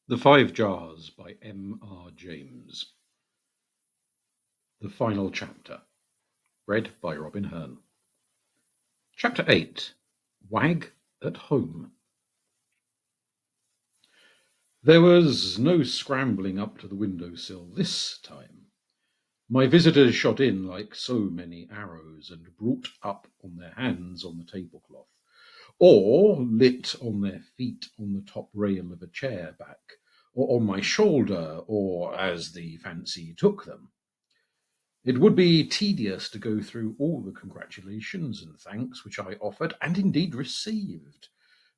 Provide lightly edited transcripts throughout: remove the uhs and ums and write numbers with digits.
The Five Jars by M.R. James. The Final Chapter. Read by Robin Hearn. Chapter 8. Wag at Home. There was no scrambling up to the window-sill this time. My visitors shot in like so many arrows and brought up on their hands on the tablecloth, or lit on their feet on the top rail of a chair back, or on my shoulder, or as the fancy took them. It would be tedious to go through all the congratulations and thanks which I offered, and indeed received,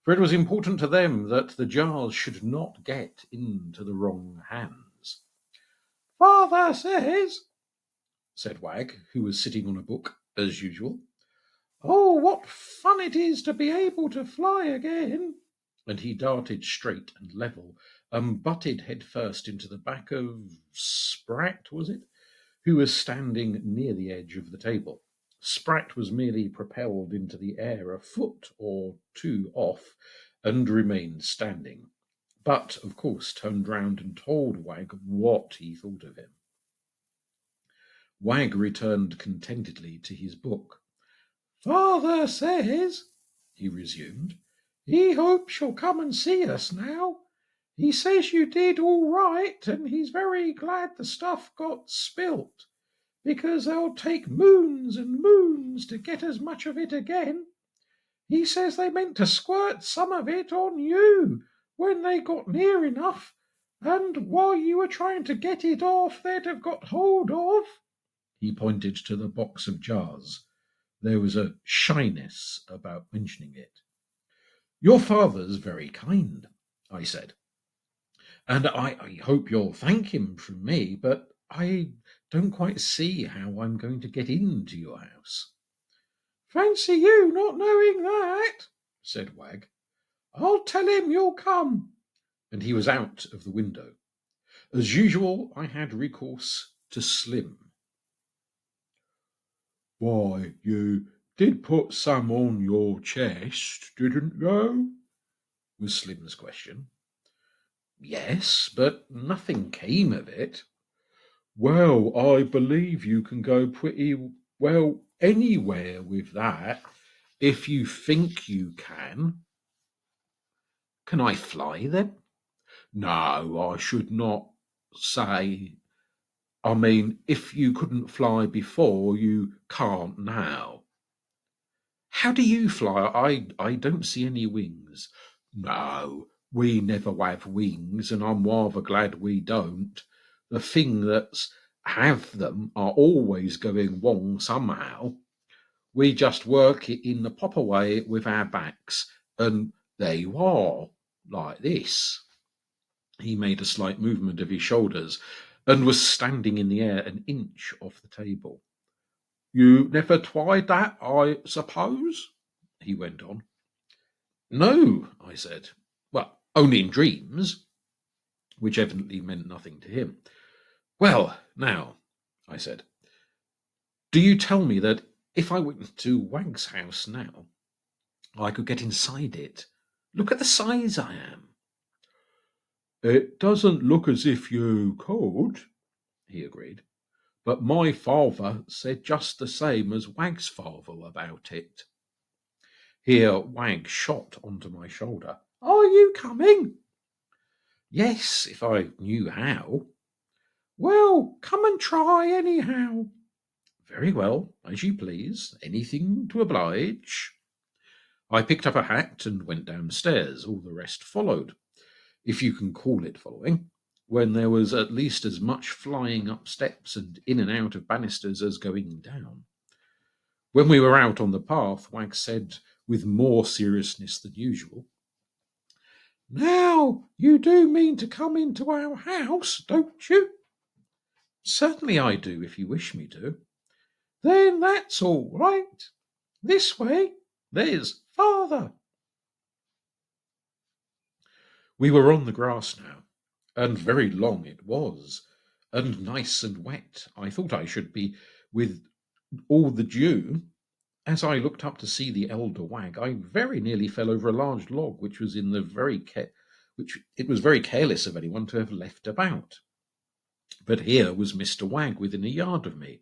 for it was important to them that the jars should not get into the wrong hands. "Father said Wag, who was sitting on a book, as usual. "Oh, what fun it is to be able to fly again!" And he darted straight and level, and butted head first into the back of Sprat, was it? Who was standing near the edge of the table. Sprat was merely propelled into the air a foot or two off, and remained standing, but of course turned round and told Wag what he thought of him. Wag returned contentedly to his book. "Father says," he resumed, "he hopes you'll come and see us now. He says you did all right, and he's very glad the stuff got spilt, because they'll take moons and moons to get as much of it again. He says they meant to squirt some of it on you when they got near enough, and while you were trying to get it off, they'd have got hold of." He pointed to the box of jars. There was a shyness about mentioning it. "Your father's very kind," I said, "and I hope you'll thank him from me, but I don't quite see how I'm going to get into your house." "Fancy you not knowing that," said Wag. "I'll tell him you'll come." And he was out of the window. As usual, I had recourse to Slim. "Why, you did put some on your chest, didn't you?" was Slim's question. "Yes, but nothing came of it." "Well, I believe you can go pretty well anywhere with that, if you think you can." "Can I fly then?" "No, I should not say. I mean, if you couldn't fly before, you can't now." "How do you fly? I don't see any wings." "No, we never have wings, and I'm rather glad we don't. The thing that's have them are always going wrong somehow. We just work it in the proper way with our backs, and there you are, like this." He made a slight movement of his shoulders, and was standing in the air an inch off the table. "You never tried that, I suppose?" he went on. "No," I said. "Well, only in dreams," which evidently meant nothing to him. "Well, now," I said, "do you tell me that if I went to Wag's house now, I could get inside it? Look at the size I am." "It doesn't look as if you could," he agreed, "but my father said just the same as Wag's father about it." Here Wag shot onto my shoulder. "Are you coming?" "Yes, if I knew how." "Well, come and try anyhow." "Very well, as you please. Anything to oblige." I picked up a hat and went downstairs. All the rest followed, if you can call it following, when there was at least as much flying up steps and in and out of banisters as going down. When we were out on the path, Wag said with more seriousness than usual, "Now, you do mean to come into our house, don't you?" "Certainly I do, if you wish me to." "Then that's all right. This way. There's father." We were on the grass now, and very long it was, and nice and wet. I thought I should be with all the dew. As I looked up to see the elder Wag, I very nearly fell over a large log which was in the very which it was very careless of anyone to have left about. But here was Mr. Wag within a yard of me,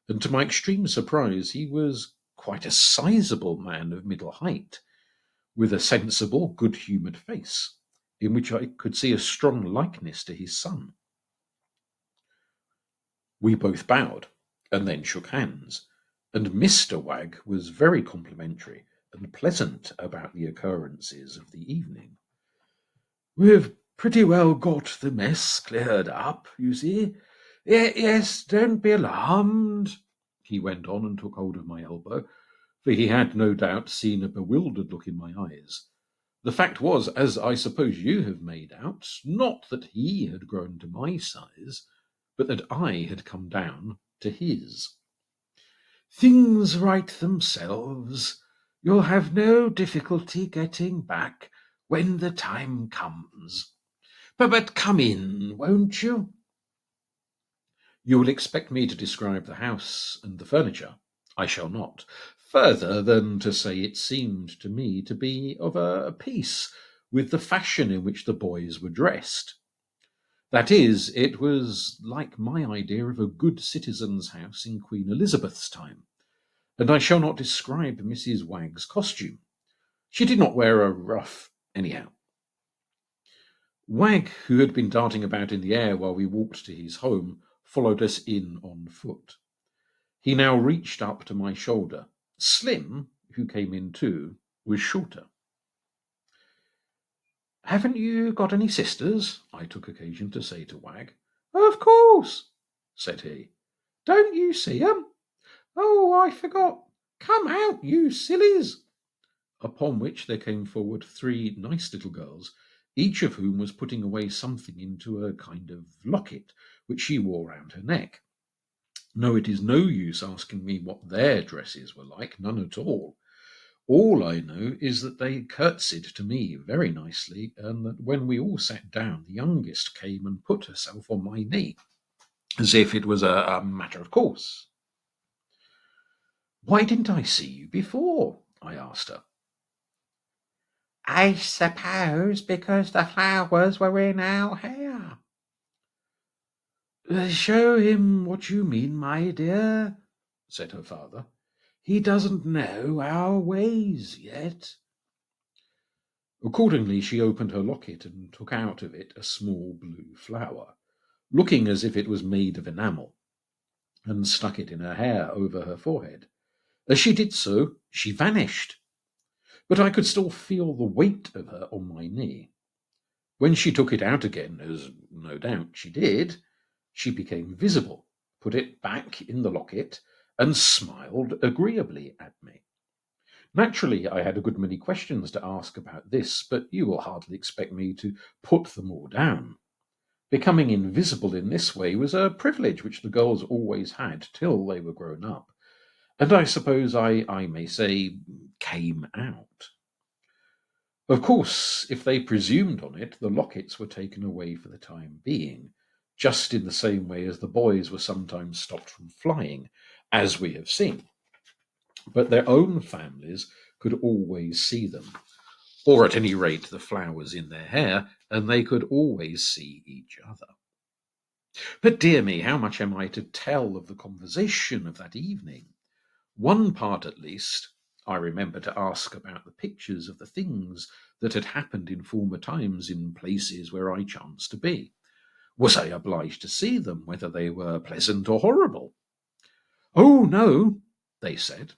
and to my extreme surprise, he was quite a sizable man of middle height, with a sensible, good-humoured face, in which I could see a strong likeness to his son. We both bowed, and then shook hands, and Mr. Wag was very complimentary and pleasant about the occurrences of the evening. "We've pretty well got the mess cleared up, you see. Yes, don't be alarmed," he went on, and took hold of my elbow, for he had no doubt seen a bewildered look in my eyes. The fact was, as I suppose you have made out, not that he had grown to my size, but that I had come down to his. "Things right themselves. You'll have no difficulty getting back when the time comes. But come in, won't you?" You will expect me to describe the house and the furniture. I shall not, further than to say it seemed to me to be of a piece with the fashion in which the boys were dressed. That is, it was like my idea of a good citizen's house in Queen Elizabeth's time, and I shall not describe Mrs. Wag's costume. She did not wear a ruff anyhow. Wag, who had been darting about in the air while we walked to his home, followed us in on foot. He now reached up to my shoulder. Slim, who came in too, was shorter. "Haven't you got any sisters?" I took occasion to say to Wag. "Of course," said he. "Don't you see 'em? Oh, I forgot. Come out, you sillies." Upon which there came forward 3 nice little girls, each of whom was putting away something into a kind of locket which she wore round her neck. No, it is no use asking me what their dresses were like, none at all. All I know is that they curtsied to me very nicely, and that when we all sat down, the youngest came and put herself on my knee, as if it was a matter of course. "Why didn't I see you before?" I asked her. "I suppose because the flowers were in our hair." "Show him what you mean, my dear," said her father. "He doesn't know our ways yet." Accordingly, she opened her locket and took out of it a small blue flower, looking as if it was made of enamel, and stuck it in her hair over her forehead. As she did so, she vanished, but I could still feel the weight of her on my knee. When she took it out again, as no doubt she did, she became visible, put it back in the locket, and smiled agreeably at me. Naturally, I had a good many questions to ask about this, but you will hardly expect me to put them all down. Becoming invisible in this way was a privilege which the girls always had till they were grown up, and I suppose I may say came out. Of course, if they presumed on it, the lockets were taken away for the time being, just in the same way as the boys were sometimes stopped from flying, as we have seen. But their own families could always see them, or at any rate the flowers in their hair, and they could always see each other. But dear me, how much am I to tell of the conversation of that evening? One part at least I remember to ask about the pictures of the things that had happened in former times in places where I chanced to be. Was I obliged to see them, whether they were pleasant or horrible? "Oh, no," they said.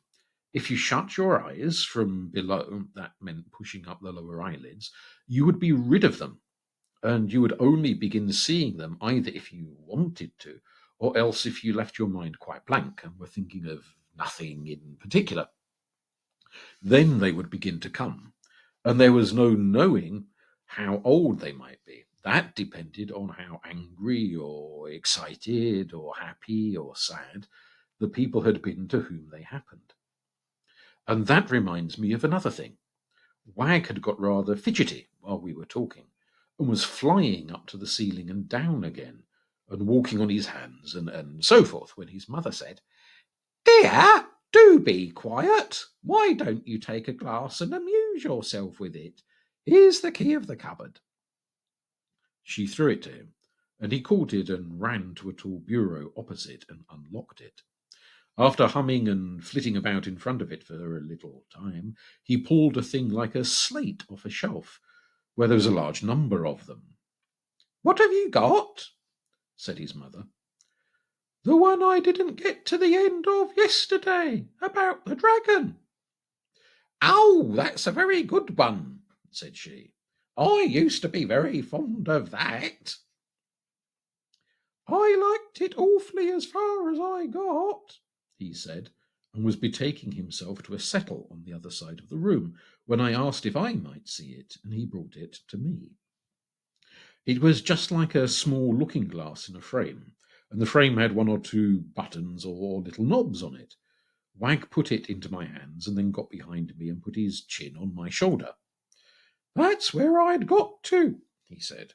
If you shut your eyes from below, that meant pushing up the lower eyelids, you would be rid of them, and you would only begin seeing them either if you wanted to, or else if you left your mind quite blank and were thinking of nothing in particular. Then they would begin to come, and there was no knowing how old they might be. That depended on how angry or excited or happy or sad the people had been to whom they happened. And that reminds me of another thing. Wag had got rather fidgety while we were talking, and was flying up to the ceiling and down again, and walking on his hands and so forth, when his mother said, "Dear, do be quiet. Why don't you take a glass and amuse yourself with it? Here's the key of the cupboard." She threw it to him, and he caught it and ran to a tall bureau opposite and unlocked it. After humming and flitting about in front of it for a little time, he pulled a thing like a slate off a shelf, where there was a large number of them. "What have you got?" said his mother. "The one I didn't get to the end of yesterday, about the dragon." "Oh, that's a very good one," said she. "I used to be very fond of that." "I liked it awfully as far as I got," he said, and was betaking himself to a settle on the other side of the room, when I asked if I might see it, and he brought it to me. It was just like a small looking glass in a frame, and the frame had one or two buttons or little knobs on it. Wag put it into my hands and then got behind me and put his chin on my shoulder. "That's where I'd got to," he said.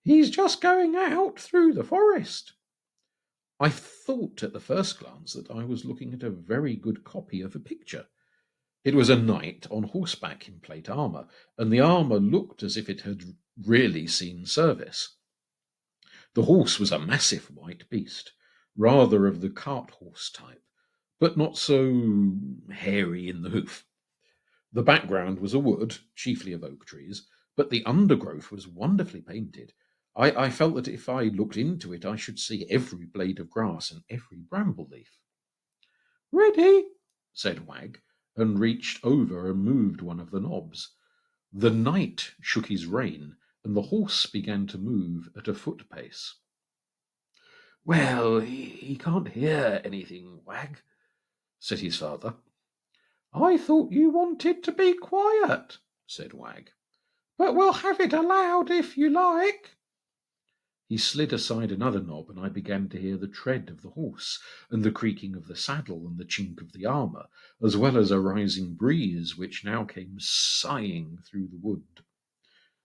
"He's just going out through the forest." I thought at the first glance that I was looking at a very good copy of a picture. It was a knight on horseback in plate armour, and the armour looked as if it had really seen service. The horse was a massive white beast, rather of the cart horse type, but not so hairy in the hoof. The background was a wood, chiefly of oak trees, but the undergrowth was wonderfully painted. I felt that if I looked into it, I should see every blade of grass and every bramble leaf. "Ready," said Wag, and reached over and moved one of the knobs. The knight shook his rein, and the horse began to move at a foot pace. "Well, he can't hear anything, Wag," said his father. "I thought you wanted to be quiet," said Wag. "But we'll have it aloud if you like." He slid aside another knob, and I began to hear the tread of the horse, and the creaking of the saddle, and the chink of the armour, as well as a rising breeze which now came sighing through the wood.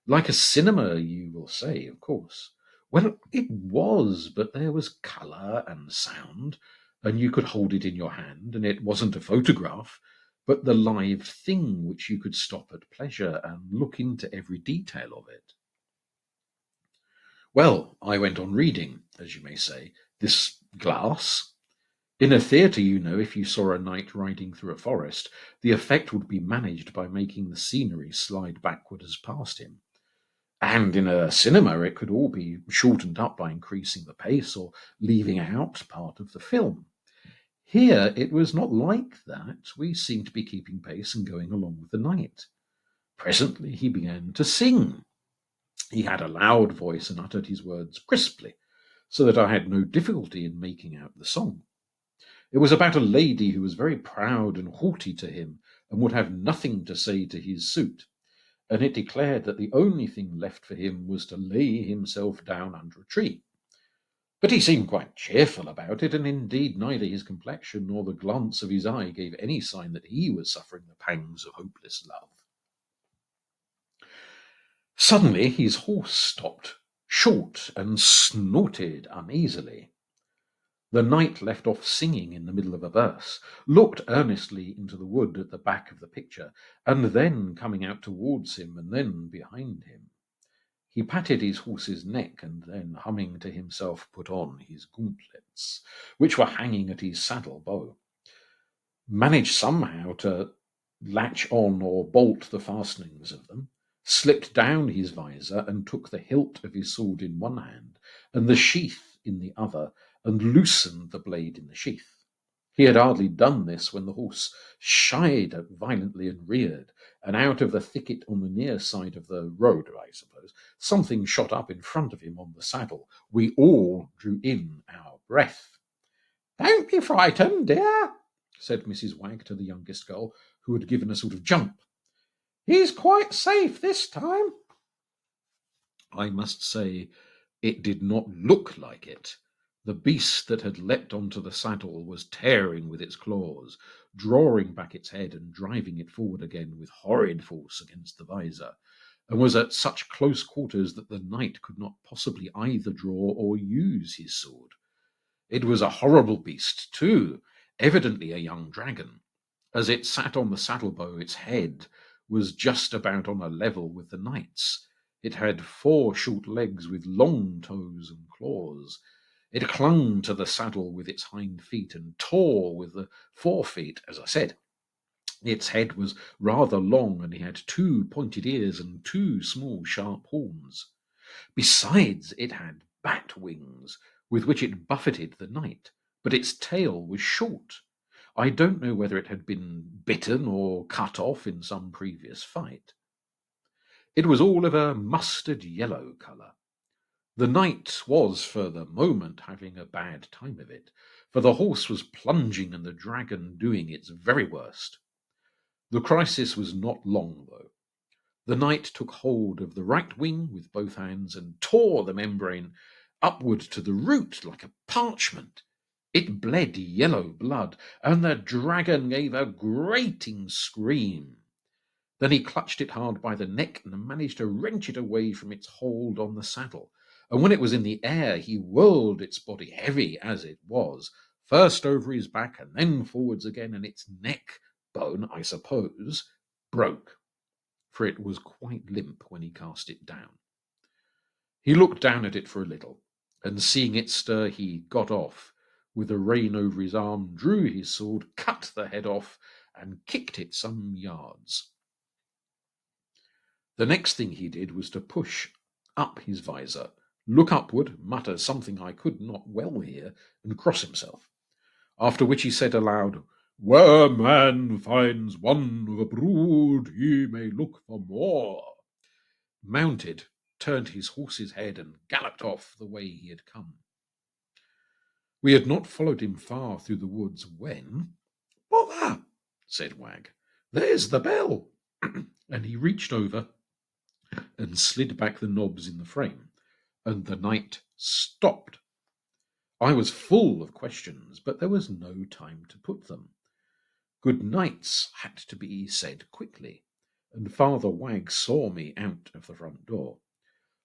Like a cinema, you will say, of course. Well, it was, but there was colour and sound, and you could hold it in your hand, and it wasn't a photograph, but the live thing which you could stop at pleasure and look into every detail of it. Well, I went on reading, as you may say, this glass. In a theatre, you know, if you saw a knight riding through a forest, the effect would be managed by making the scenery slide backward as past him. And in a cinema, it could all be shortened up by increasing the pace or leaving out part of the film. Here, it was not like that. We seemed to be keeping pace and going along with the knight. Presently, he began to sing. He had a loud voice and uttered his words crisply, so that I had no difficulty in making out the song. It was about a lady who was very proud and haughty to him, and would have nothing to say to his suit, and it declared that the only thing left for him was to lay himself down under a tree. But he seemed quite cheerful about it, and indeed neither his complexion nor the glance of his eye gave any sign that he was suffering the pangs of hopeless love. Suddenly his horse stopped short and snorted uneasily. The knight left off singing in the middle of a verse, looked earnestly into the wood at the back of the picture, and then coming out towards him and then behind him. He patted his horse's neck and then, humming to himself, put on his gauntlets, which were hanging at his saddle bow. Managed somehow to latch on or bolt the fastenings of them, slipped down his visor, and took the hilt of his sword in one hand and the sheath in the other, and loosened the blade in the sheath. He had hardly done this when the horse shied violently and reared, and out of the thicket on the near side of the road, I suppose, something shot up in front of him on the saddle. We all drew in our breath. "Don't be frightened, dear," said Mrs. Wag to the youngest girl, who had given a sort of jump. "He's quite safe this time." I must say it did not look like it. The beast that had leapt onto the saddle was tearing with its claws, drawing back its head and driving it forward again with horrid force against the visor, and was at such close quarters that the knight could not possibly either draw or use his sword. It was a horrible beast, too, evidently a young dragon. As it sat on the saddle bow, its head was just about on a level with the knight's. It had 4 short legs with long toes and claws. It clung to the saddle with its hind feet and tore with the forefeet, as I said. Its head was rather long, and he had 2 pointed ears and 2 small sharp horns. Besides, it had bat wings, with which it buffeted the knight, but its tail was short. I don't know whether it had been bitten or cut off in some previous fight. It was all of a mustard yellow colour. The knight was, for the moment, having a bad time of it, for the horse was plunging and the dragon doing its very worst. The crisis was not long, though. The knight took hold of the right wing with both hands and tore the membrane upward to the root like a parchment. It bled yellow blood, and the dragon gave a grating scream. Then he clutched it hard by the neck and managed to wrench it away from its hold on the saddle. And when it was in the air, he whirled its body, heavy as it was, first over his back and then forwards again, and its neck bone, I suppose, broke, for it was quite limp when he cast it down. He looked down at it for a little, and seeing it stir, he got off, with the rein over his arm, drew his sword, cut the head off, and kicked it some yards. The next thing he did was to push up his visor, look upward, mutter something I could not well hear, and cross himself. After which he said aloud, "Where man finds one of a brood, he may look for more," mounted, turned his horse's head, and galloped off the way he had come. We had not followed him far through the woods when, "Bother!" said Wag. "There's the bell." And he reached over and slid back the knobs in the frame, and the knight stopped. I was full of questions, but there was no time to put them. Good nights had to be said quickly, and Father Wag saw me out of the front door.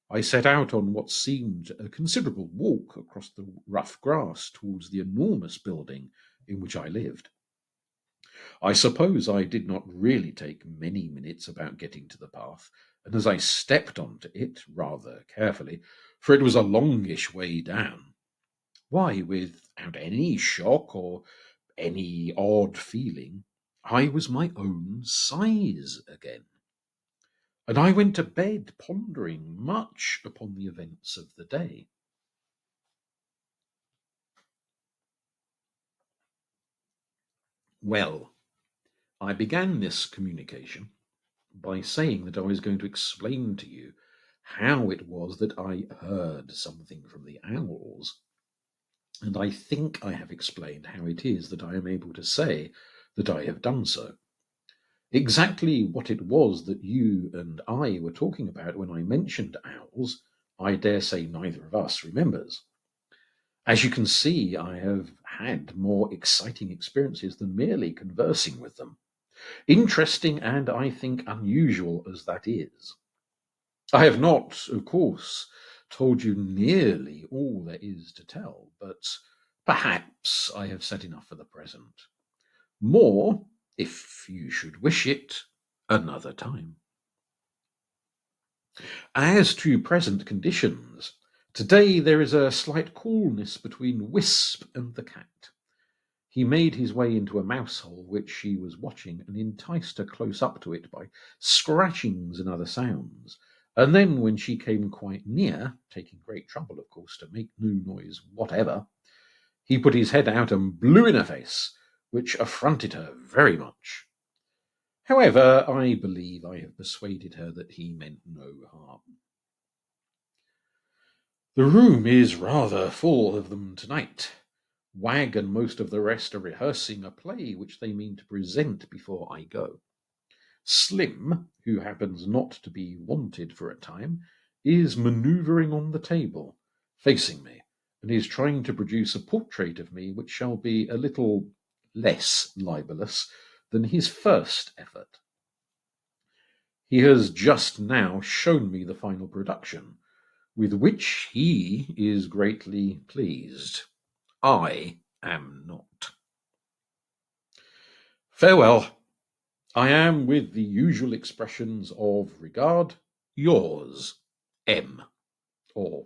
I set out on what seemed a considerable walk across the rough grass towards the enormous building in which I lived. I suppose I did not really take many minutes about getting to the path, and as I stepped onto it rather carefully, for it was a longish way down, why, without any shock or any odd feeling, I was my own size again. And I went to bed pondering much upon the events of the day. Well, I began this communication by saying that I was going to explain to you how it was that I heard something from the owls. And I think I have explained how it is that I am able to say that I have done so. Exactly what it was that you and I were talking about when I mentioned owls, I dare say neither of us remembers. As you can see, I have had more exciting experiences than merely conversing with them. Interesting and, I think, unusual as that is. I have not, of course, told you nearly all there is to tell, but perhaps I have said enough for the present. More, if you should wish it, another time. As to present conditions, today there is a slight coolness between Wisp and the cat. He made his way into a mouse hole which she was watching and enticed her close up to it by scratchings and other sounds. And then, when she came quite near, taking great trouble, of course, to make no noise whatever, he put his head out and blew in her face, which affronted her very much. However, I believe I have persuaded her that he meant no harm. The room is rather full of them tonight. Wag and most of the rest are rehearsing a play which they mean to present before I go. Slim, who happens not to be wanted for a time, is manoeuvring on the table, facing me, and is trying to produce a portrait of me which shall be a little less libellous than his first effort. He has just now shown me the final production, with which he is greatly pleased. I am not. Farewell. I am, with the usual expressions of regard, yours, M or